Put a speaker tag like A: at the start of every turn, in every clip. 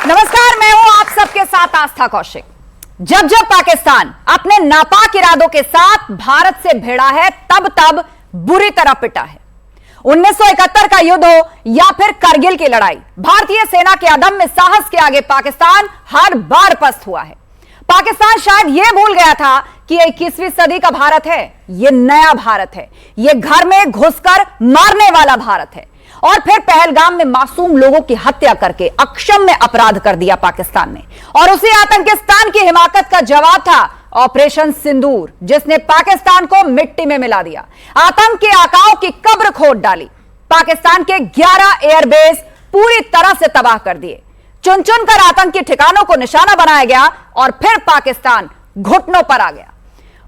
A: नमस्कार, मैं हूं आप सबके साथ आस्था कौशिक। जब जब पाकिस्तान अपने नापाक इरादों के साथ भारत से भिड़ा है, तब तब बुरी तरह पिटा है। 1971 का युद्ध हो या फिर करगिल की लड़ाई, भारतीय सेना के अदम्य साहस के आगे पाकिस्तान हर बार पस्त हुआ है। पाकिस्तान शायद यह भूल गया था कि 21वीं सदी का भारत है, यह नया भारत है, यह घर में घुसकर मारने वाला भारत है। और फिर पहलगाम में मासूम लोगों की हत्या करके अक्षम्य अपराध कर दिया पाकिस्तान ने। और उसी आतंकिस्तान की हिमाकत का जवाब था ऑपरेशन सिंदूर, जिसने पाकिस्तान को मिट्टी में मिला दिया, आतंक के आकाओं की कब्र खोद डाली, पाकिस्तान के 11 एयरबेस पूरी तरह से तबाह कर दिए, चुन चुन कर आतंकी ठिकानों को निशाना बनाया गया और फिर पाकिस्तान घुटनों पर आ गया।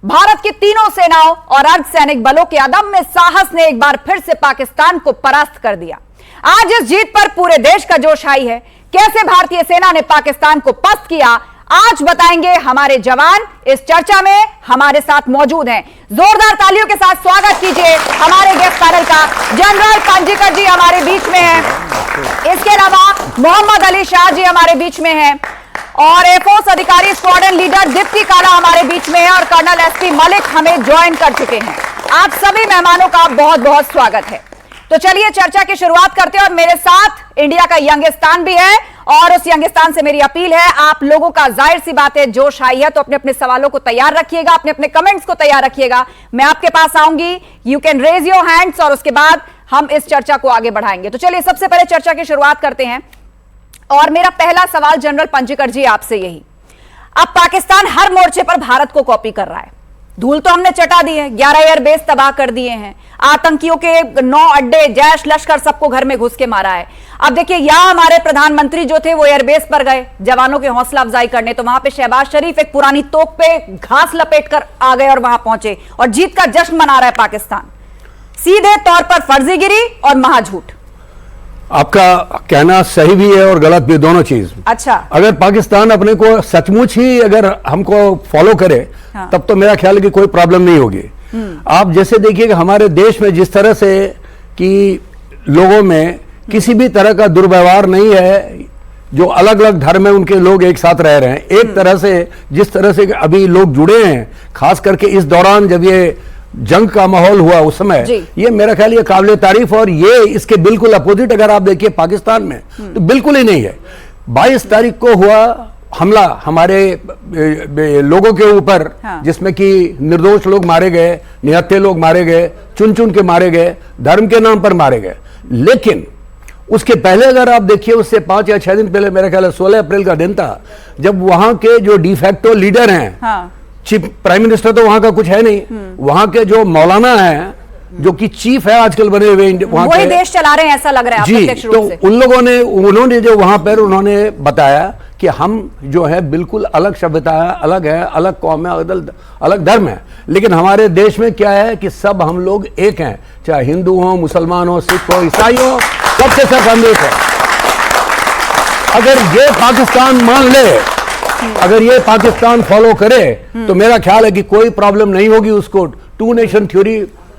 A: भारत की तीनों सेनाओं और अर्धसैनिक बलों के अदम्य साहस ने एक बार फिर से पाकिस्तान को परास्त कर दिया। आज इस जीत पर पूरे देश का जोश आई है। कैसे भारतीय सेना ने पाकिस्तान को पस्त किया, आज बताएंगे हमारे जवान। इस चर्चा में हमारे साथ मौजूद हैं। जोरदार तालियों के साथ स्वागत कीजिए हमारे गेस्ट पैनल का। जनरल पंजीकर जी हमारे बीच में हैं। इसके अलावा मोहम्मद अली शाह जी हमारे बीच में हैं और एयरफोर्स अधिकारी स्क्वाड्रन लीडर दीप्ति काला हमारे बीच में है और कर्नल एसपी मलिक हमें ज्वाइन कर चुके हैं। आप सभी मेहमानों का बहुत बहुत स्वागत है। तो चलिए चर्चा की शुरुआत करते हैं और मेरे साथ इंडिया का यंगिस्तान भी है और उस यंगिस्तान से मेरी अपील है, आप लोगों का जाहिर सी बात है जोश आई है तो अपने अपने सवालों को तैयार रखिएगा, अपने अपने कमेंट्स को तैयार रखिएगा। मैं आपके पास आऊंगी, you can raise your hands और उसके बाद हम इस चर्चा को आगे बढ़ाएंगे। तो चलिए सबसे पहले चर्चा की शुरुआत करते हैं और मेरा पहला सवाल जनरल पंजीकर जी आपसे यही। अब पाकिस्तान हर मोर्चे पर भारत को कॉपी कर रहा है। धूल तो हमने चटा दी है, 11 एयरबेस तबाह कर दिए हैं, आतंकियों के 9 अड्डे, जैश लश्कर सबको घर में घुस के मारा है। अब देखिए यहां हमारे प्रधानमंत्री जो थे वो एयरबेस पर गए जवानों की हौसला अफजाई करने, तो वहां पे शहबाज शरीफ एक पुरानी तोप पे घास लपेट कर आ गए और वहां पहुंचे और जीत का जश्न मना रहा है पाकिस्तान। सीधे तौर पर फर्जीगिरी और महाझूठ।
B: आपका कहना सही भी है और गलत भी, दोनों चीज।
A: अच्छा,
B: अगर पाकिस्तान अपने को सचमुच ही अगर हमको फॉलो करे
A: हाँ।
B: तब तो मेरा ख्याल है कि कोई प्रॉब्लम नहीं होगी। आप जैसे देखिए कि हमारे देश में जिस तरह से कि लोगों में किसी भी तरह का दुर्व्यवहार नहीं है, जो अलग अलग धर्म है उनके लोग एक साथ रह रहे हैं, एक तरह से जिस तरह से अभी लोग जुड़े हैं, खास करके इस दौरान जब ये जंग का माहौल हुआ उस समय, ये मेरा ख्याल ये काबिल तारीफ। और ये इसके बिल्कुल अपोजिट अगर आप देखिए पाकिस्तान में तो बिल्कुल ही नहीं है। 22 तारीख को हुआ हमला हमारे लोगों के ऊपर,
A: हाँ।
B: जिसमें कि निर्दोष लोग मारे गए, निहत्थे लोग मारे गए, चुन चुन के मारे गए, धर्म के नाम पर मारे गए। लेकिन उसके पहले अगर आप देखिए, उससे 5 या 6 दिन पहले मेरा ख्याल है 16 अप्रैल का दिन था, जब वहां के जो डिफैक्टो लीडर हैं,
A: हाँ।
B: चीफ प्राइम मिनिस्टर तो वहां का कुछ है नहीं, वहां के जो मौलाना हैं, जो कि चीफ है आजकल बने हुए वहां
A: वही देश चला रहे हैं ऐसा लग रहा है
B: जी। तो उन लोगों ने उन्होंने जो वहां पर उन्होंने बताया कि हम जो है बिल्कुल अलग सभ्यता है, अलग है, अलग कौम है, अलग धर्म है, लेकिन हमारे देश में क्या है कि सब हम लोग एक हैं, चाहे हिंदू हो, मुसलमान हो, सिख हो, ईसाई हो, सबसे सब हम एक है। अगर ये पाकिस्तान मान ले, अगर ये पाकिस्तान फॉलो करे तो मेरा ख्याल है कि कोई प्रॉब्लम नहीं होगी उसको। 2 नेशन थ्योरी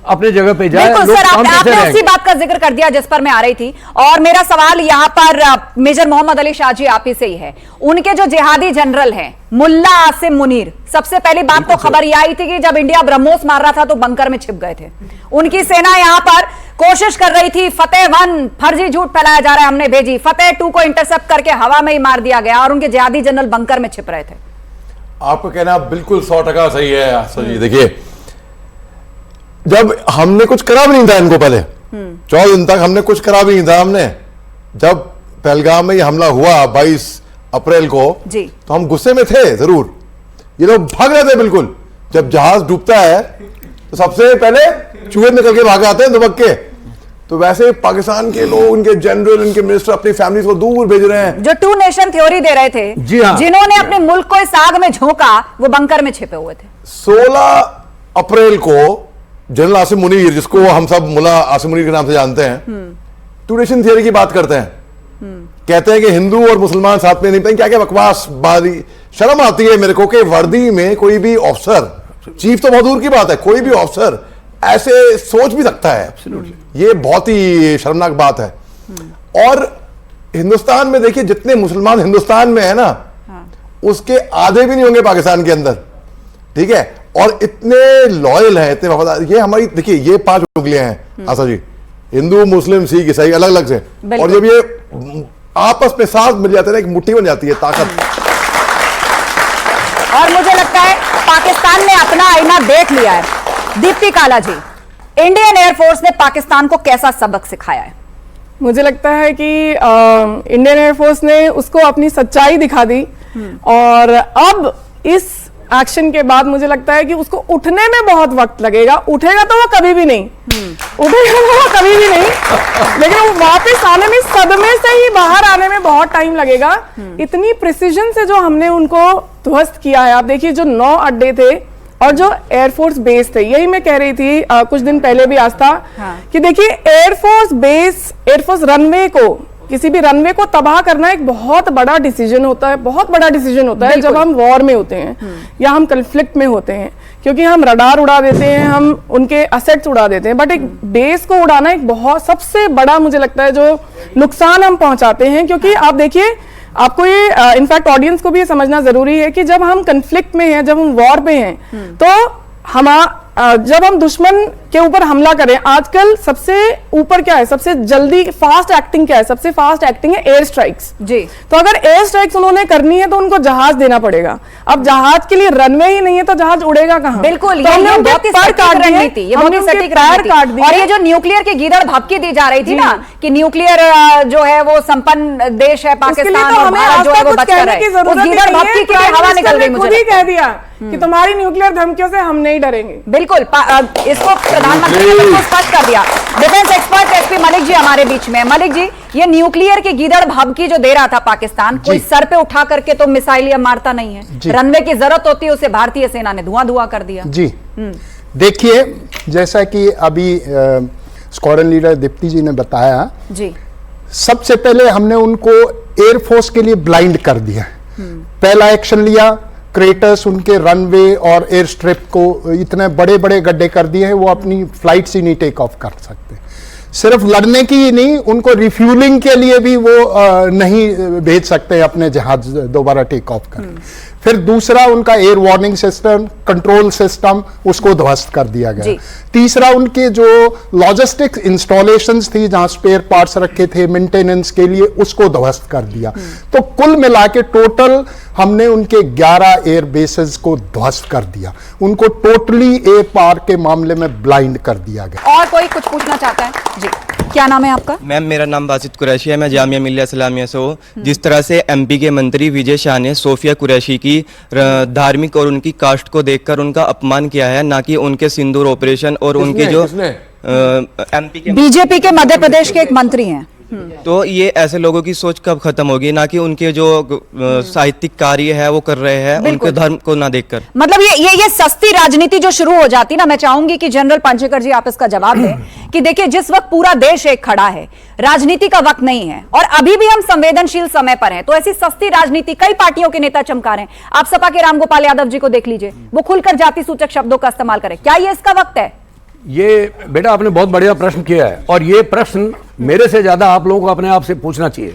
B: अपने जगह पे जाए।
A: बिल्कुल सर, आपने उसी बात का जिक्र कर दिया जिस पर मैं आ रही थी और मेरा सवाल यहाँ पर मेजर मोहम्मद अली शाह जी आप ही से ही है। उनके जो जिहादी जनरल हैं मुल्ला आसिम मुनीर, सबसे पहली बात तो खबर यह आई थी कि जब इंडिया ब्रह्मोस मार रहा था तो बंकर में छिप गए थे। उनकी सेना यहाँ पर कोशिश कर रही थी, फतेह 1 फर्जी झूठ फैलाया जा रहा है, हमने भेजी, फतेह 2 को इंटरसेप्ट करके हवा में ही मार दिया गया और उनके जिहादी जनरल बंकर में छिप रहे थे।
C: आपका कहना बिल्कुल 100% सही है आस्था जी। देखिए, जब हमने कुछ करा भी नहीं था इनको, पहले 14 दिन तक हमने कुछ करा भी नहीं था। हमने जब पहलगाम में ये हमला हुआ 22 अप्रैल को
A: जी,
C: तो हम गुस्से में थे जरूर। ये लोग भाग रहे थे बिल्कुल। जब जहाज डूबता है तो सबसे पहले चूहे निकल के भाग आते हैं दुबक के। तो वैसे पाकिस्तान के लोग, उनके जनरल, उनके मिनिस्टर अपनी फैमिली को दूर भेज रहे हैं,
A: जो 2 नेशन थ्योरी दे रहे थे।
B: जी हाँ।
A: जिन्होंने अपने मुल्क को इस आग में झोंका वो बंकर में छिपे हुए थे।
C: 16 अप्रैल को जनरल आसिम मुनीर, जिसको हम सब मुल्ला आसिम मुनीर के नाम से जानते हैं, 2 नेशन थ्योरी की बात करते हैं। कहते हैं कि हिंदू और मुसलमान साथ में नहीं पड़ेंगे। क्या क्या बकवास बारी। शर्म आती है मेरे को कि वर्दी में कोई भी ऑफिसर, चीफ तो बहुत दूर की बात है, कोई भी ऑफिसर ऐसे सोच भी सकता है। ये बहुत ही शर्मनाक बात है। और हिंदुस्तान में देखिए जितने मुसलमान हिंदुस्तान में है ना, उसके आधे भी नहीं होंगे पाकिस्तान के अंदर, ठीक है। और इतने लॉयल हैं, इतने वफादार। ये हमारी देखिए ये 5 उंगलियां हैं आशा जी, हिंदू मुस्लिम सिख ईसाई अलग अलग से, और जब ये आपस में साथ मिल जाते हैं एक मुट्ठी बन जाती है ताकत।
A: और मुझे लगता है पाकिस्तान ने अपना आईना देख लिया है। दीप्ति काला जी, इंडियन एयरफोर्स ने पाकिस्तान को कैसा सबक सिखाया है?
D: मुझे लगता है कि इंडियन एयरफोर्स ने उसको अपनी सच्चाई दिखा दी, और अब इस एक्शन के बाद मुझे लगता है कि उसको उठने में बहुत वक्त लगेगा। उठेगा तो वो कभी भी नहीं, उठेगा तो वो कभी भी नहीं, लेकिन वो वापस आने में, सदमे से ही बाहर आने में बहुत टाइम लगेगा। इतनी प्रिसीजन से जो हमने उनको ध्वस्त किया है, आप देखिए जो 9 अड्डे थे और जो एयरफोर्स बेस थे, यही मैं कह रही थी कुछ दिन पहले भी आस्था, कि देखिए एयरफोर्स बेस, एयरफोर्स रनवे को, किसी भी रनवे को तबाह करना एक बहुत बड़ा डिसीजन होता है, बहुत बड़ा डिसीजन होता है जब हम वॉर में होते हैं या हम कन्फ्लिक्ट में होते हैं, क्योंकि हम रडार उड़ा देते हैं, हम उनके असेट्स उड़ा देते हैं, बट एक बेस को उड़ाना एक बहुत सबसे बड़ा मुझे लगता है जो नुकसान हम पहुंचाते हैं। क्योंकि आप देखिए, आपको ये इनफैक्ट ऑडियंस को भी ये समझना जरूरी है कि जब हम कन्फ्लिक्ट में हैं, जब हम वॉर पे हैं, तो जब हम दुश्मन के ऊपर हमला करें, आजकल सबसे ऊपर क्या है, सबसे जल्दी फास्ट एक्टिंग क्या है? सबसे फास्ट एक्टिंग है एयर स्ट्राइक्स जी। तो अगर एयर स्ट्राइक्स उन्होंने करनी है तो उनको जहाज देना पड़ेगा। अब जहाज के लिए रनवे ही नहीं है तो जहाज उड़ेगा कहां?
A: बिल्कुल,
D: तो
A: ये बहुत ही सटीक रणनीति, ये बहुत ही सटीक रणनीति। और ये जो न्यूक्लियर की गीदड़ भभकी दी जा रही थी ना, कि न्यूक्लियर जो है वो संपन्न देश है पाकिस्तान, और भारत जो है वो बचकर है, उस गीदड़ भभकी की हवा निकल गई। मुझे
D: कह दिया कि तुम्हारी न्यूक्लियर धमकियों से हम नहीं डरेंगे।
A: बिल्कुल, इसको प्रधानमंत्री ने बिल्कुल स्पष्ट कर दिया। Defence expert SP Malik ji हमारे बीच में। मलिक जी, ये न्यूक्लियर की गीदड़ भभकी जो दे रहा था पाकिस्तान, कोई सर पे उठा करके तो मिसाइल या मारता नहीं है। रनवे की जरूरत होती है, उसे भारतीय सेना ने धुआं कर दिया।
E: जी देखिए, जैसा कि अभी स्क्वाड्रन लीडर दीप्ति जी ने बताया जी, सबसे पहले हमने उनको एयरफोर्स के लिए ब्लाइंड कर दिया। पहला एक्शन लिया, क्रेटर्स, उनके रनवे और एयर स्ट्रिप को इतने बड़े बड़े गड्ढे कर दिए हैं, वो अपनी फ्लाइट से नहीं टेक ऑफ कर सकते। सिर्फ लड़ने की ही नहीं, उनको रिफ्यूलिंग के लिए भी वो नहीं भेज सकते अपने जहाज दोबारा टेक ऑफ कर। फिर दूसरा उनका air warning system, control system, उसको ध्वस्त कर दिया गया। तीसरा उनके जो लॉजिस्टिक्स इंस्टॉलेशंस थी, जहां स्पेयर पार्ट्स रखे थे मेंटेनेंस के लिए, उसको ध्वस्त कर दिया। तो कुल मिला के टोटल हमने उनके 11 एयर बेसेस को ध्वस्त कर दिया। उनको टोटली एयर पार के मामले में ब्लाइंड कर दिया गया।
A: और कोई कुछ पूछना चाहता है? जी, क्या नाम है आपका?
F: मैम, मेरा नाम बासित कुरैशी है, मैं जामिया मिल्लिया इस्लामिया से हूँ। जिस तरह से एमपी के मंत्री विजय शाह ने सोफिया कुरैशी की धार्मिक और उनकी कास्ट को देखकर उनका अपमान किया है, ना कि उनके सिंदूर ऑपरेशन और उनके जो एमपी के
A: बीजेपी के मध्य प्रदेश के एक मंत्री हैं।
F: तो ये ऐसे लोगों की सोच कब खत्म होगी, ना कि उनके जो साहित्यिक कार्य है वो कर रहे हैं उनके धर्म को ना देखकर।
A: मतलब ये सस्ती राजनीति जो शुरू हो जाती ना, मैं चाहूंगी कि जनरल पांचेकर जी आप इसका जवाब दें कि देखिए, जिस वक्त पूरा देश एक खड़ा है, राजनीति का वक्त नहीं है और अभी भी हम संवेदनशील समय पर हैं, तो ऐसी सस्ती राजनीति कई पार्टियों के नेता चमका रहे हैं। आप सपा के रामगोपाल यादव जी को देख लीजिए, वो खुलकर जाति सूचक शब्दों का इस्तेमाल करें। क्या ये इसका वक्त है?
B: ये बेटा आपने बहुत बढ़िया प्रश्न किया है, और ये प्रश्न मेरे से ज्यादा आप लोगों को अपने आप से पूछना चाहिए।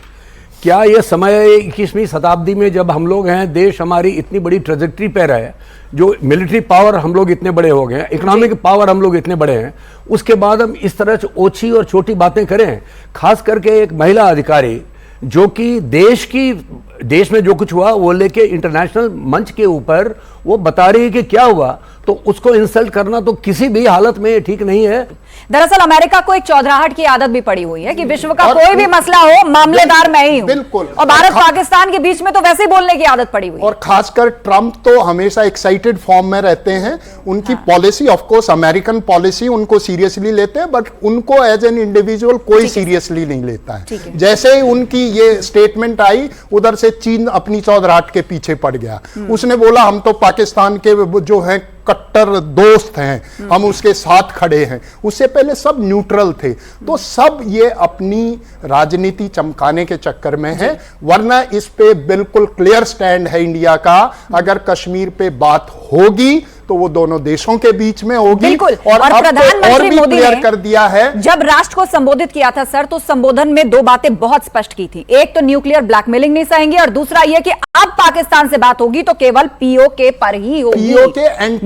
B: क्या ये समय 21वीं शताब्दी में जब हम लोग हैं, देश हमारी इतनी बड़ी ट्रेजेक्ट्री पे रहे, जो मिलिट्री पावर हम लोग इतने बड़े हो गए, इकोनॉमिक पावर हम लोग इतने बड़े हैं, उसके बाद हम इस तरह से ओछी और छोटी बातें करें? खास करके एक महिला अधिकारी जो कि देश में जो कुछ हुआ वो लेके इंटरनेशनल मंच के ऊपर वो बता रही है कि क्या हुआ, तो उसको इंसल्ट करना तो किसी भी हालत में ठीक नहीं है।
A: दरअसल अमेरिका को एक चौधराहट की आदत भी पड़ी हुई है कि विश्व का कोई भी मसला हो, मामलेदार मैं ही हूं।
E: बिल्कुल।
A: और भारत पाकिस्तान के बीच में तो वैसे ही बोलने की आदत पड़ी हुई है।
E: और खासकर ट्रंप तो हमेशा एक्साइटेड फॉर्म में रहते हैं। उनकी policy, of course American policy, उनको सीरियसली लेते हैं, बट उनको एज एन इंडिविजुअल कोई सीरियसली नहीं लेता है। जैसे ही उनकी ये स्टेटमेंट आई, उधर से चीन अपनी चौधराहट के पीछे पड़ गया। उसने बोला हम तो पाकिस्तान के जो है कट्टर दोस्त हैं, हम उसके साथ खड़े हैं। उससे पहले सब न्यूट्रल थे। तो सब ये अपनी राजनीति चमकाने के चक्कर में है, वरना इस पे बिल्कुल क्लियर स्टैंड है इंडिया का। अगर कश्मीर पे बात होगी तो वो दोनों देशों के बीच में होगी।
A: बिल्कुल।
E: और अब तो
A: प्रधानमंत्री
E: और भी
A: मोदी
E: क्लियर
A: ने
E: कर दिया है।
A: जब राष्ट्र को संबोधित किया था सर, तो संबोधन में दो बातें बहुत स्पष्ट की थी। एक तो न्यूक्लियर ब्लैकमेलिंग नहीं सहेंगे, और दूसरा यह कि अब पाकिस्तान से बात होगी तो केवल पीओके पर ही होगी।
E: POK and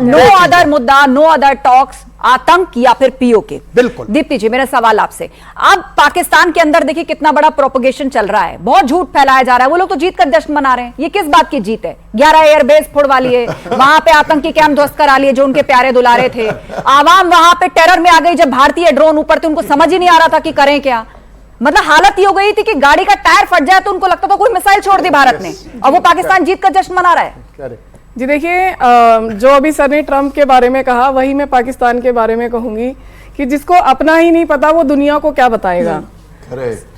A: नो अदर मुद्दा, नो अदर टॉक्स, आतंक या फिर पीओके।
E: बिल्कुल।
A: दीप्ति जी, मेरा सवाल आपसे, अब पाकिस्तान के अंदर देखिए कितना बड़ा प्रोपोगेशन चल रहा है, बहुत झूठ फैलाया जा रहा है। वो लोग तो जीत कर जश्न मना रहे हैं। ये किस बात की जीत है? 11 एयरबेस फोड़वा लिए, वहां पे आतंकी कैंप ध्वस्त करा लिए जो उनके प्यारे दुलारे थे। आवाम वहां पे टेरर में आ गई जब भारतीय ड्रोन ऊपर थे, उनको समझ ही नहीं आ रहा था कि करें क्या। मतलब हालत ये हो गई थी कि गाड़ी का टायर फट जाए तो उनको लगता था कोई मिसाइल छोड़ दी भारत ने, और वो पाकिस्तान जीत कर जश्न मना रहा है।
D: जी देखिए, जो अभी सर ने ट्रंप के बारे में कहा, वही मैं पाकिस्तान के बारे में कहूंगी कि जिसको अपना ही नहीं पता वो दुनिया को क्या बताएगा।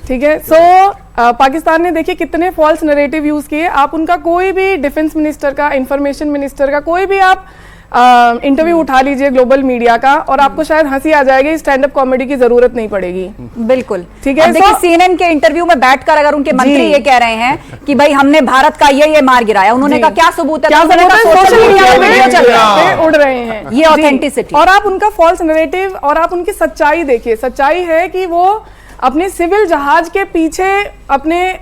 D: ठीक है। सो पाकिस्तान ने देखिए कितने फॉल्स नैरेटिव यूज किए। आप उनका कोई भी डिफेंस मिनिस्टर का, इंफॉर्मेशन मिनिस्टर का, कोई भी आप इंटरव्यू उठा लीजिए ग्लोबल मीडिया का, और आपको शायद हंसी आ जाएगी। स्टैंड अप कॉमेडी की जरूरत नहीं पड़ेगी।
A: बिल्कुल।
D: ठीक है।
A: देखिए सीएनएन के इंटरव्यू में बैठकर अगर उनके मंत्री ये कह रहे हैं कि भाई हमने भारत का ये मार गिराया, उन्होंने कहा क्या सबूत है?
D: क्या सबूत है? सोशल मीडिया
A: पे चल रहा है,
D: पे उड़ रहे हैं
A: ये ऑथेंटिसिटी।
D: और आप उनका फॉल्स नैरेटिव और आप उनकी सच्चाई देखिए। सच्चाई है कि वो अपने सिविल जहाज के पीछे अपने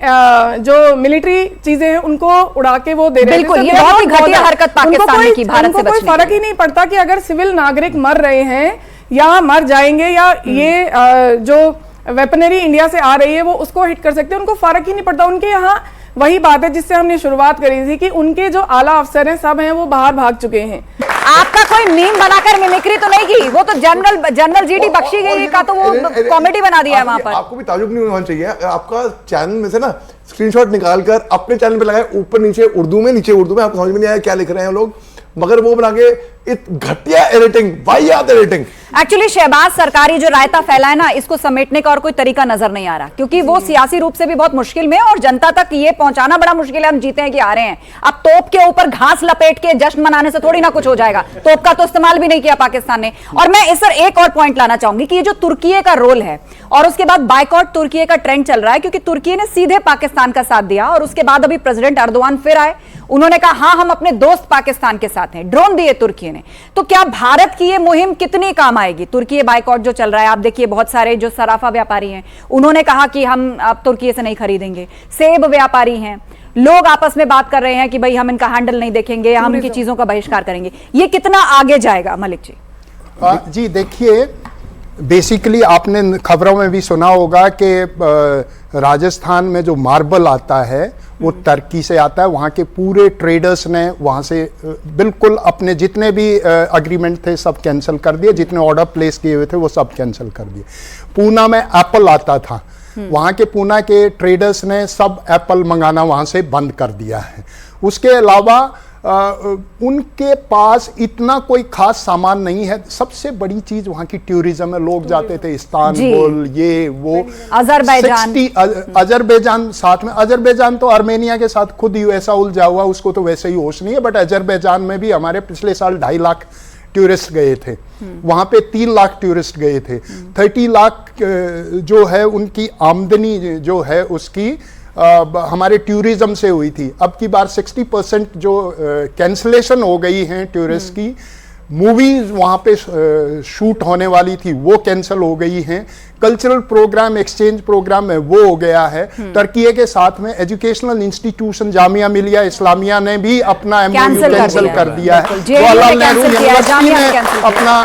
D: जो मिलिट्री चीजें हैं उनको उड़ा के वो दे रहे हैं।
A: बिल्कुल, ये बहुत ही घटिया हरकत पाकिस्तान ने की भारत से बचने
D: कोई फर्क ही नहीं पड़ता कि अगर सिविल नागरिक मर रहे हैं या मर जाएंगे, या ये जो वेपनरी इंडिया से आ रही है वो उसको हिट कर सकते हैं, उनको फर्क ही नहीं पड़ता। उनके यहाँ वही बात है जिससे हमने शुरुआत करी थी कि उनके जो आला अफसर हैं सब हैं वो बाहर भाग चुके हैं।
A: आपका कोई मीम बनाकर मिमिक्री तो नहीं की, वो तो जनरल जीडी बख्शी गई का तो वो कॉमेडी बना दिया है वहां पर।
C: आपको भी ताजुब नहीं होना चाहिए। आपका चैनल में से ना स्क्रीनशॉट निकालकर अपने चैनल पे लगाए, ऊपर नीचे उर्दू में, नीचे उर्दू में, आपको समझ में नहीं आया क्या लिख रहे हैं लोग, मगर वो बना के घटिया एडिटिंग, वाहियात एडिटिंग।
A: एक्चुअली शहबाज सरकारी जो रायता फैला है ना, इसको समेटने का और कोई तरीका नजर नहीं आ रहा, क्योंकि वो सियासी रूप से भी बहुत मुश्किल में है और जनता तक ये पहुंचाना बड़ा मुश्किल है। हम जीते हैं कि आ रहे हैं। अब तोप के ऊपर घास लपेट के जश्न मनाने से थोड़ी ना कुछ हो जाएगा। तोप का तो इस्तेमाल भी नहीं किया पाकिस्तान ने। और मैं इस पर एक और पॉइंट लाना चाहूंगी कि ये जो तुर्की का रोल है और उसके बाद बाइकॉट तुर्की का ट्रेंड चल रहा है, क्योंकि तुर्की ने सीधे पाकिस्तान का साथ दिया और उसके बाद अभी प्रेसिडेंट अर्दोआन फिर आए, उन्होंने कहा हाँ हम अपने दोस्त पाकिस्तान के साथ हैं, ड्रोन दिए तुर्की ने। तो क्या भारत की ये मुहिम कितनी काम आएगी? तुर्की बाइकॉट जो चल रहा है, आप देखिए बहुत सारे जो सराफा व्यापारी हैं उन्होंने कहा कि हम अब तुर्की से नहीं खरीदेंगे। सेब व्यापारी हैं, लोग आपस में बात कर रहे हैं कि भाई हम इनका हैंडल नहीं देखेंगे, हम इनकी चीजों का बहिष्कार करेंगे। ये कितना आगे जाएगा मलिक जी?
E: जी देखिए, बेसिकली आपने खबरों में भी सुना होगा कि राजस्थान में जो मार्बल आता है वो टर्की से आता है। वहाँ के पूरे ट्रेडर्स ने वहाँ से बिल्कुल अपने जितने भी अग्रीमेंट थे सब कैंसिल कर दिए, जितने ऑर्डर प्लेस किए हुए थे वो सब कैंसिल कर दिए। पूना में एप्पल आता था, वहाँ के पूना के ट्रेडर्स ने सब एप्पल मंगाना वहाँ से बंद कर दिया है। उसके अलावा उनके पास इतना कोई खास सामान नहीं है। सबसे बड़ी चीज वहां की टूरिज्म है। लोग जाते थे इस्तांबुल, ये वो, अजरबैजान साथ में। अजरबैजान तो आर्मेनिया के साथ खुद यूएसए उलझा हुआ, उसको तो वैसे ही होश नहीं है, बट अजरबैजान में भी हमारे पिछले साल 2.5 लाख टूरिस्ट गए थे, वहां पे 3 लाख टूरिस्ट गए थे। 30 लाख जो है उनकी आमदनी जो है उसकी हमारे टूरिज्म से हुई थी। अब की बार 60% जो कैंसलेशन हो गई हैं टूरिस्ट की। मूवीज वहाँ पे शूट होने वाली थी वो कैंसिल हो गई हैं। कल्चरल प्रोग्राम, एक्सचेंज प्रोग्राम है वो हो गया है। टर्की के साथ में एजुकेशनल इंस्टीट्यूशन जामिया मिलिया इस्लामिया ने भी अपना एमओयू कैंसिल कर दिया है। जवाहरलाल नेहरू यूनिवर्सिटी ने अपना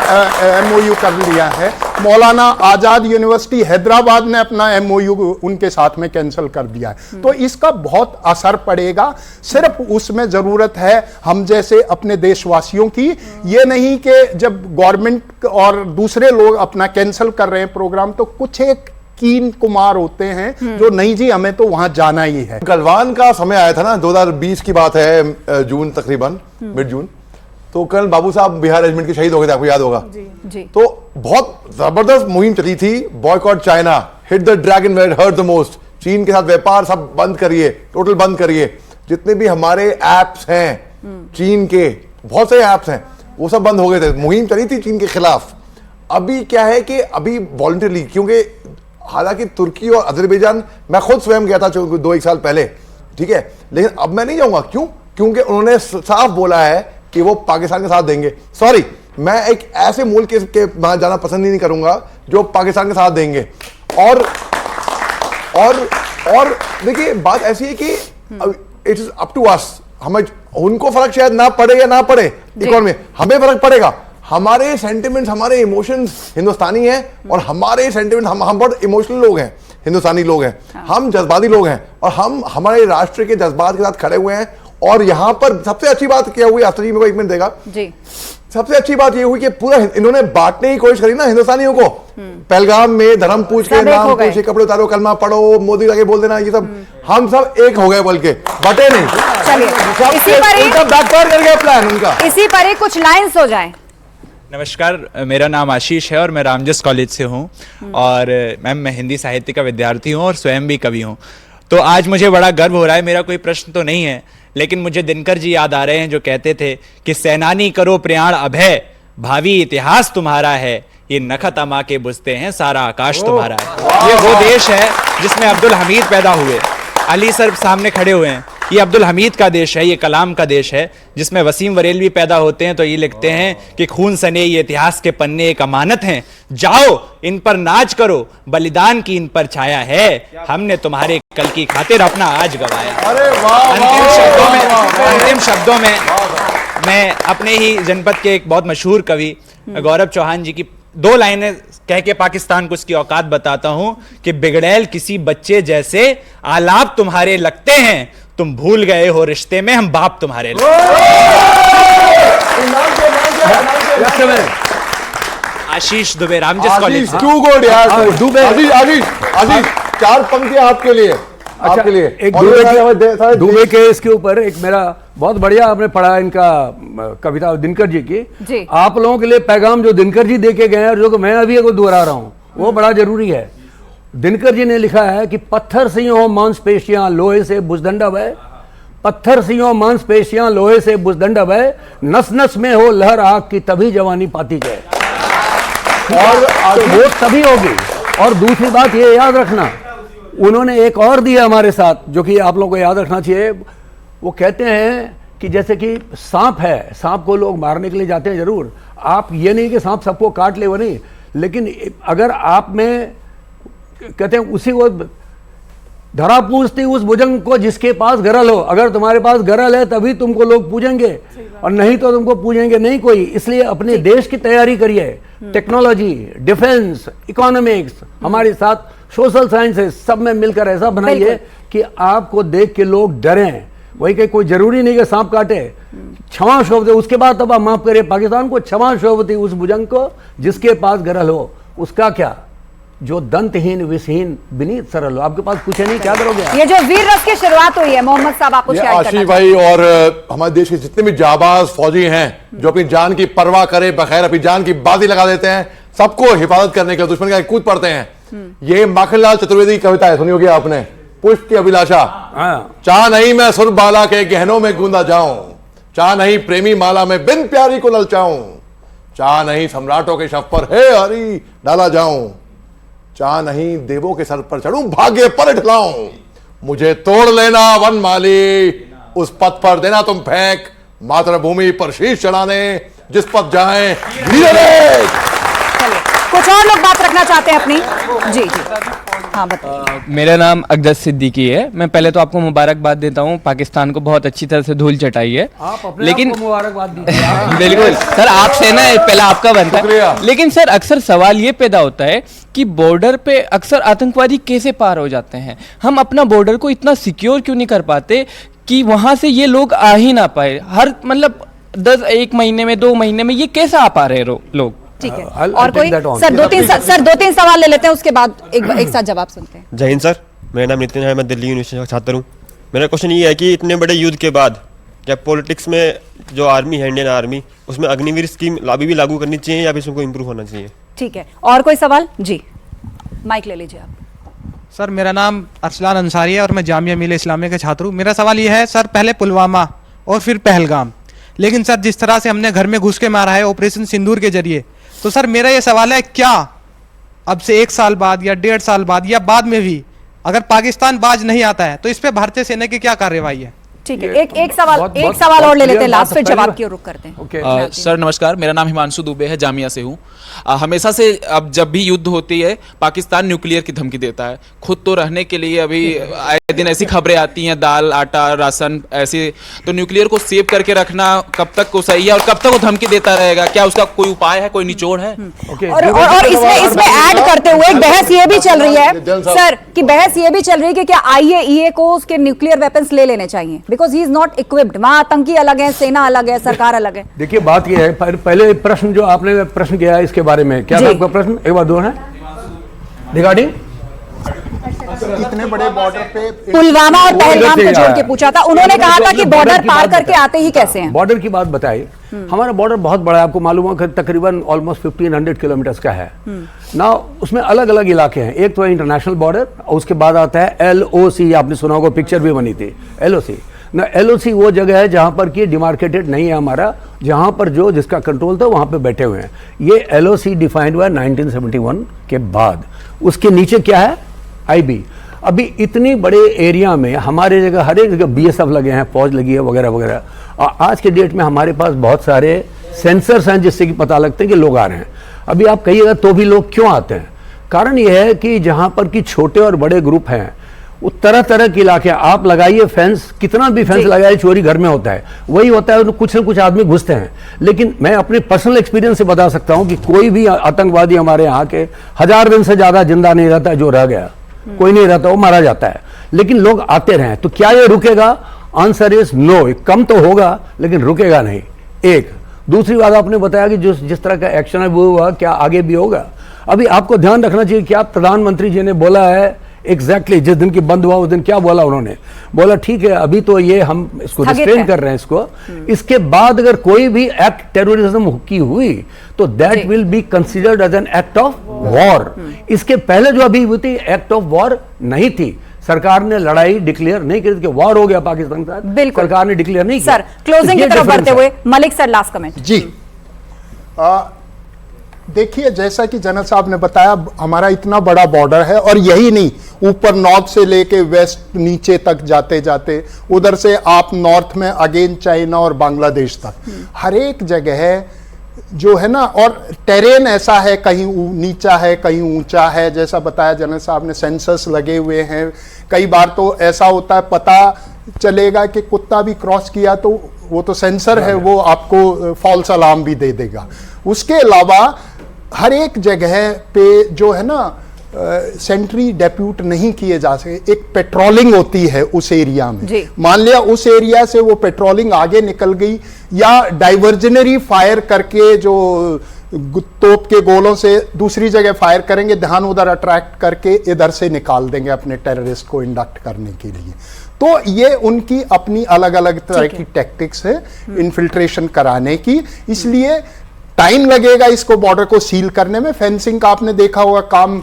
E: एमओयू कर लिया है। मौलाना आजाद यूनिवर्सिटी हैदराबाद ने अपना एमओयू उनके साथ में कैंसिल कर दिया है। तो इसका बहुत असर पड़ेगा। सिर्फ उसमें जरूरत है हम जैसे अपने देशवासियों की, ये नहीं कि जब गवर्नमेंट और दूसरे लोग अपना कैंसिल कर रहे हैं प्रोग्राम तो कुछ एक कीन कुमार होते हैं जो नहीं जी हमें तो वहां जाना ही है।
C: गलवान का समय आया था ना, 2020 की बात है, जून तकरीबन मिड जून, तो कर्नल बाबू साहब बिहार रेजिमेंट के शहीद हो गए थे, आपको याद होगा
A: जी।
C: तो बहुत जबरदस्त मुहिम चली थी, boycott China, hit the dragon where hurt the most, चीन के साथ व्यापार सब बंद करिए, टोटल बंद करिए। जितने भी हमारे एप्स हैं चीन के, बहुत सारे एप्स हैं, वो सब बंद हो गए थे। मुहिम चली थी चीन के खिलाफ। अभी क्या है कि अभी वॉलंटरली, क्योंकि हालांकि तुर्की और अजरबैजान, मैं खुद स्वयं गया था 2-1 साल पहले, ठीक है, लेकिन अब मैं नहीं जाऊंगा। क्यों? क्योंकि उन्होंने साफ बोला है कि वो पाकिस्तान के साथ देंगे। सॉरी, मैं एक ऐसे मुल्क के वहां जाना पसंद ही नहीं करूंगा जो पाकिस्तान के साथ देंगे। और देखिए बात ऐसी है कि it is up to us, हमें उनको फर्क शायद ना पड़े या ना पड़े इकोनॉमी, हमें फर्क पड़ेगा। हमारे सेंटिमेंट्स, हमारे इमोशंस हिंदुस्तानी हैं और हमारे सेंटिमेंट, हम बहुत इमोशनल लोग हैं, हिंदुस्तानी लोग हैं, हम जज्बाती लोग हैं और हम हमारे राष्ट्र के जज्बात के साथ खड़े हुए हैं। और यहां पर सबसे अच्छी बात क्या हुई, आस्था जी मेरे को एक मिनट देगा जी, सबसे अच्छी बात ये हुई कि पूरा इन्होंने बांटने की कोशिश करी ना हिंदुस्तानियों को। पहलगाम में धर्म पूछ के, नाम पूछ के, कपड़े उतारो, कलमा पढ़ो, मोदी आगे बोल देना, ये सब हम सब एक हो गए, बल्कि बटे नहीं।
A: चलिए
C: प्लान उनका
A: इसी पर ही कुछ लाइन्स हो जाए।
G: नमस्कार, मेरा नाम आशीष है और मैं रामजस कॉलेज से हूँ और मैम मैं हिंदी साहित्य का विद्यार्थी हूँ और स्वयं भी कवि हूँ। तो आज मुझे बड़ा गर्व हो रहा है। मेरा कोई प्रश्न तो नहीं है, लेकिन मुझे दिनकर जी याद आ रहे हैं जो कहते थे कि सेनानी करो प्रयाण अभय, भावी इतिहास तुम्हारा है, ये नखत अमा के बुझते हैं सारा आकाश तुम्हारा है। ये वो देश है जिसमें अब्दुल हमीद पैदा हुए, अली सर सामने खड़े हुए हैं, ये अब्दुल हमीद का देश है, ये कलाम का देश है, जिसमें वसीम बरेलवी पैदा होते हैं तो ये लिखते हैं कि खून सने ये इतिहास के पन्ने एक अमानत हैं, जाओ इन पर नाच करो, बलिदान की इन पर छाया है, हमने तुम्हारे कल की खातिर अपना आज गवाया। अंतिम शब्दों में मैं अपने ही जनपद के एक बहुत मशहूर कवि गौरव चौहान जी की 2 लाइनें कह के पाकिस्तान को उसकी औकात बताता हूं कि बिगड़ैल किसी बच्चे जैसे आलाप तुम्हारे लगते हैं, तुम भूल गए हो रिश्ते में हम बाप तुम्हारे Ashish Dubey, Ramjas college.
C: Too good यार, दुबे आशीष 4 पंक्तियां आपके लिए।
B: अच्छा,
C: आपके लिए
B: एक दुबे के इसके ऊपर एक मेरा बहुत बढ़िया आपने पढ़ा इनका कविता दिनकर जी की। आप लोगों के लिए पैगाम जो दिनकर जी देके गए हैं, जो मैं अभी दोहरा रहा हूं, वो बड़ा जरूरी है। दिनकर जी ने लिखा है कि पत्थर सी हो मांसपेशियां लोहे से बुजदंड है, पत्थर सी हो मांसपेशियां लोहे से बुजदंड है, नस नस में हो लहर आग की तभी जवानी पाती जाए। और वो तभी होगी। और दूसरी बात ये याद रखना, उन्होंने एक और दिया हमारे साथ जो कि आप लोगों को याद रखना चाहिए। वो कहते हैं कि जैसे कि सांप है, सांप को लोग मारने के लिए जाते हैं जरूर, आप ये नहीं कि सांप सबको काट ले, वो नहीं, लेकिन अगर आप में कहते हैं उसी को धरा पूजती उस भुजंग को जिसके पास गरल हो, अगर तुम्हारे पास गरल है तभी तुमको लोग पूजेंगे और नहीं तो तुमको पूजेंगे नहीं कोई। इसलिए अपने देश की तैयारी करिए, टेक्नोलॉजी, डिफेंस, इकोनॉमिक्स, हमारे साथ सोशल साइंसेस, सब में मिलकर ऐसा बनाइए कि आपको देख के लोग डरें। वही कि कोई जरूरी नहीं कि सांप काटे, क्षमा शोभते, उसके बाद तब आप माफ करिए पाकिस्तान को, क्षमा शोभती उस भुजंग को जिसके पास गरल हो, उसका क्या जो दंतहीन विषहीन विनीत सरल हो। आपके पास कुछ है नहीं, क्या करोगे?
A: ये जो वीर रस की शुरुआत हुई है, मोहम्मद साहब आप कुछ ऐड करना
C: आशीष भाई और हमारे देश के जितने भी जाबाज फौजी हैं जो अपनी जान की परवाह करे बगैर अपनी जान की बाजी लगा देते हैं, सबको हिफाजत करने के लिए दुश्मन का कूद पड़ते हैं। ये माखनलाल चतुर्वेदी की कविता है, सुनी होगी आपने, पुष्प की अभिलाषा। चाह नहीं मैं सुर बाला के गहनों में गूंदा जाऊं, चाह नहीं प्रेमी माला में बिन प्यारी को ललचाऊं, चाह नहीं सम्राटों के शव पर हे हरि डाला जाऊं, चाह नहीं देवों के सर पर चढ़ूं भाग्य पर ढलाऊं, मुझे तोड़ लेना वन माली उस पथ पर देना तुम फेंक, मातृभूमि पर शीश चढ़ाने जिस पथ जाएं धीरे।
A: कुछ और लोग बात रखना चाहते हैं अपनी? जी जी हाँ बताइए।
H: मेरा नाम अकदस सिद्दीकी है। मैं पहले तो आपको मुबारकबाद देता हूँ, पाकिस्तान को बहुत अच्छी तरह से धूल चटाई है। लेकिन
B: मुबारकबाद दीजिए।
H: बिल्कुल सर, आपसे ना पहला आपका बनता है। लेकिन सर अक्सर सवाल ये पैदा होता है कि बॉर्डर पे अक्सर आतंकवादी कैसे पार हो जाते हैं, हम अपना बॉर्डर को इतना सिक्योर क्यों नहीं कर पाते कि वहां से ये लोग आ ही ना पाए। हर मतलब 1 महीने में 2 महीने में ये कैसे आ पा रहे लोग?
A: ठीक है, और कोई सर 2-3 सवाल ले लेते हैं, उसके बाद एक साथ जवाब सुनते हैं।
F: जय हिंद सर, मेरा नाम नितिन है, मैं दिल्ली यूनिवर्सिटी का छात्र हूँ। मेरा क्वेश्चन ये है कि इतने बड़े युद्ध के बाद क्या पॉलिटिक्स में जो आर्मी है, इंडियन आर्मी, उसमें अग्निवीर स्कीम अभी भी लागू करनी चाहिए या फिर इसमें इम्प्रूव होना चाहिए?
A: ठीक है, और कोई सवाल? जी माइक ले लीजिए आप।
I: सर मेरा नाम अरसलान अंसारी है और मैं जामिया मिल्लिया इस्लामिया का छात्र हूँ। मेरा सवाल यह है सर, पहले पुलवामा और फिर पहलगाम, लेकिन सर जिस तरह से हमने घर में घुस के मारा है ऑपरेशन सिंदूर के जरिए, तो सर मेरा ये सवाल है, क्या अब से 1 साल बाद या 1.5 साल बाद या बाद में भी अगर पाकिस्तान बाज नहीं आता है तो इस पे भारतीय सेना की क्या कार्रवाई है?
A: ठीक है, एक सवाल और ले लेते हैं लास्ट, फिर जवाब की ओर रुख करते हैं।
J: सर नमस्कार, मेरा नाम हिमांशु दुबे है, जामिया से हूँ। हमेशा से अब जब भी युद्ध होती है पाकिस्तान न्यूक्लियर की धमकी देता है। खुद तो रहने के लिए अभी आए दिन ऐसी खबरें आती हैं, दाल आटा राशन ऐसे, तो न्यूक्लियर को सेव करके रखना कब तक को सही है और कब तक वो धमकी देता रहेगा? क्या उसका कोई उपाय है, कोई निचोड़ है?
A: और इसमें ऐड करते हुए एक बहस ये भी चल रही है सर, कि बहस ये भी चल रही है कि क्या IAEA को उसके न्यूक्लियर वेपन्स ले लेने चाहिए, because he is not equipped. वहां आतंकी अलग है, सेना अलग है, सरकार अलग है।
B: देखिए बात यह है, पहले प्रश्न जो आपने प्रश्न किया है इसके बारे में, क्या था आपका प्रश्न? एक बार दो है रिगार्डिंग
E: इतने बड़े बॉर्डर पे
A: पुलवामा और पहलगाम को जोड़ के पूछा था। उन्होंने कहा था कि बॉर्डर पार करके आते ही कैसे हैं?
B: बॉर्डर की बात बताई। हमारा बॉर्डर बहुत बड़ा है, आपको मालूम है, तकरीबन ऑलमोस्ट 1500 किलोमीटर का है ना। उसमें अलग अलग इलाके हैं। एक तो इंटरनेशनल बॉर्डर और उसके बाद आता है LOC, आपने सुना होगा, पिक्चर भी बनी थी LOC ना। LOC वो जगह है जहां पर कि डिमार्केटेड नहीं है हमारा, जहां पर जो जिसका कंट्रोल था वहां पे बैठे हुए हैं। ये LOC डिफाइंड हुआ 1971 के बाद। उसके नीचे क्या है? IB। अभी इतनी बड़े एरिया में हमारे जगह हर एक जगह BSF लगे हैं, फौज लगी है वगैरह वगैरह। और आज के डेट में हमारे पास बहुत सारे सेंसर्स हैं जिससे कि पता लगता है कि लोग आ रहे हैं। अभी आप कहिएगा तो भी लोग क्यों आते हैं? कारण यह है कि जहां पर कि छोटे और बड़े ग्रुप हैं, वो तरह तरह के इलाके, आप लगाइए फेंस, कितना भी फेंस लगाइए, चोरी घर में होता है, वही होता है, कुछ न कुछ आदमी घुसते हैं। लेकिन मैं अपने पर्सनल एक्सपीरियंस से बता सकता हूं कि कोई भी आतंकवादी हमारे यहाँ के 1000 दिन से ज्यादा जिंदा नहीं रहता। जो रह गया कोई नहीं रहता, वो मारा जाता है। लेकिन लोग आते रहे, तो क्या ये रुकेगा? Answer is no. कम तो होगा लेकिन रुकेगा नहीं। एक दूसरी बात आपने बताया कि जिस तरह का एक्शन है वो हुआ, क्या आगे भी होगा? अभी आपको ध्यान रखना चाहिए, क्या प्रधानमंत्री जी ने बोला है एग्जैक्टली जिस दिन की बंद हुआ उस दिन क्या बोला उन्होंने? बोला ठीक है अभी तो ये हम इसको रिस्ट्रेन कर रहे हैं इसको, इसके बाद अगर कोई भी एक्ट टेररिज्म की हुई तो that will be considered as an act of war. इसके पहले जो अभी हुई थी एक्ट ऑफ वॉर नहीं थी। सरकार ने लड़ाई डिक्लेयर नहीं की कि वॉर हो गया पाकिस्तान के साथ, सरकार ने डिक्लेयर नहीं किया।
A: सर क्लोजिंग की तरफ बढ़ते हुए मलिक सर लास्ट कमेंट।
E: जी देखिए, जैसा कि जनरल साहब ने बताया, हमारा इतना बड़ा बॉर्डर है और यही नहीं, ऊपर नॉर्थ से लेके वेस्ट नीचे तक जाते जाते उधर से आप नॉर्थ में अगेन चाइना और बांग्लादेश तक, हर एक जगह जो है ना, और टेरेन ऐसा है, कहीं नीचा है कहीं ऊंचा है। जैसा बताया जनरल साहब ने, सेंसर्स लगे हुए हैं। कई बार तो ऐसा होता है पता चलेगा कि कुत्ता भी क्रॉस किया तो वो तो सेंसर है, वो आपको फॉल्स अलार्म भी दे देगा। उसके अलावा हर एक जगह पे जो है ना सेंट्री डेप्यूट नहीं किए जा सके। एक पेट्रोलिंग होती है उस एरिया में, मान लिया उस एरिया से वो पेट्रोलिंग आगे निकल गई, या डाइवर्जनरी फायर करके जो तोप के गोलों से दूसरी जगह फायर करेंगे, ध्यान उधर अट्रैक्ट करके इधर से निकाल देंगे अपने टेररिस्ट को इंडक्ट करने के लिए। तो ये उनकी अपनी अलग अलग तरह की टैक्टिक्स है इन्फिल्ट्रेशन कराने की। इसलिए टाइम लगेगा इसको बॉर्डर को सील करने में। फेंसिंग का आपने देखा होगा काम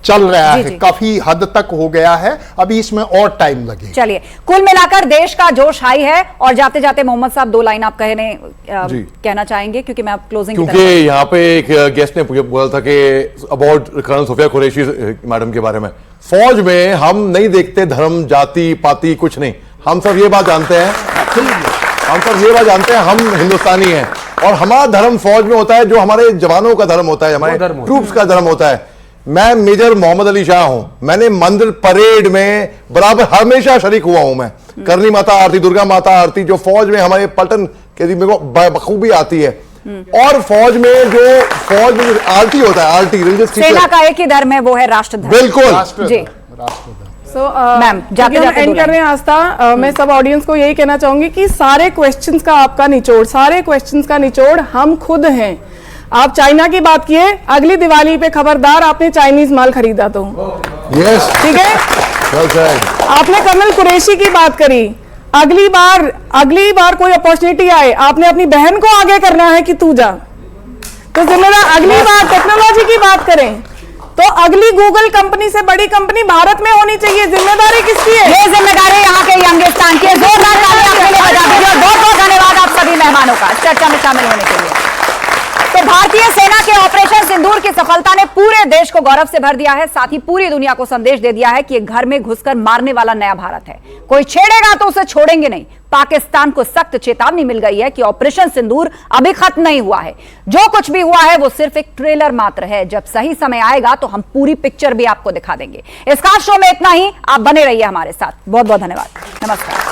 E: चल रहा है, काफी हद तक हो गया है, अभी इसमें और टाइम लगेगा। चलिए,
A: कुल मिलाकर देश का जोश हाई है। और जाते जाते मोहम्मद साहब 2 लाइन आप कहना चाहेंगे, क्योंकि मैं आप क्लोजिंग,
C: क्योंकि यहाँ पे एक गेस्ट ने बोला था कि about colonel Sofiya Qureshi madam के बारे में, फौज में हम नहीं देखते धर्म जाति पाति कुछ नहीं, हम सब ये बात जानते हैं, हम हिंदुस्तानी हैं और हमारा धर्म फौज में होता है जो हमारे जवानों का धर्म होता है, हमारे ट्रूप्स का धर्म होता है। मैं मेजर मोहम्मद अली शाह हूं, मैंने मंदिर परेड में बराबर हमेशा शरीक हुआ हूं। मैं करनी माता आरती, दुर्गा माता आरती जो फौज में हमारे पलटन के मेरे को बखूबी आती है। और फौज में आरती होता है, आरती
A: सेना का एक ही धर्म है, वो है राष्ट्र धर्म।
C: बिल्कुल
A: जी।
D: मैम जाके एंड कर रहे हैं आस्था, मैं सब ऑडियंस को यही कहना चाहूंगी कि सारे क्वेश्चंस का आपका निचोड़, सारे क्वेश्चंस का निचोड़ हम खुद हैं। आप चाइना की बात किए, अगली दिवाली पे खबरदार आपने चाइनीज माल खरीदा तो ठीक है। आपने कर्नल कुरैशी की बात करी, अगली बार कोई अपॉर्चुनिटी आए, आपने अपनी बहन को आगे करना है कि तू जा, तो जिम्मेदार अगली बार टेक्नोलॉजी की बात करें तो अगली गूगल कंपनी से बड़ी कंपनी भारत में होनी चाहिए। जिम्मेदारी किसकी है?
A: ये जिम्मेदारी यहाँ के यंगिस्तान की है। जोरदार तालियां आपके लिए बजा दीजिए और बहुत बहुत धन्यवाद आप सभी मेहमानों का चर्चा में शामिल होने के लिए। तो भारतीय सेना के ऑपरेशन सिंदूर की सफलता ने पूरे देश को गौरव से भर दिया है, साथ ही पूरी दुनिया को संदेश दे दिया है कि ये घर में घुसकर मारने वाला नया भारत है। कोई छेड़ेगा तो उसे छोड़ेंगे नहीं। पाकिस्तान को सख्त चेतावनी मिल गई है कि ऑपरेशन सिंदूर अभी खत्म नहीं हुआ है। जो कुछ भी हुआ है वो सिर्फ एक ट्रेलर मात्र है। जब सही समय आएगा तो हम पूरी पिक्चर भी आपको दिखा देंगे। इस खास शो में इतना ही। आप बने रहिए हमारे साथ। बहुत बहुत धन्यवाद। नमस्कार।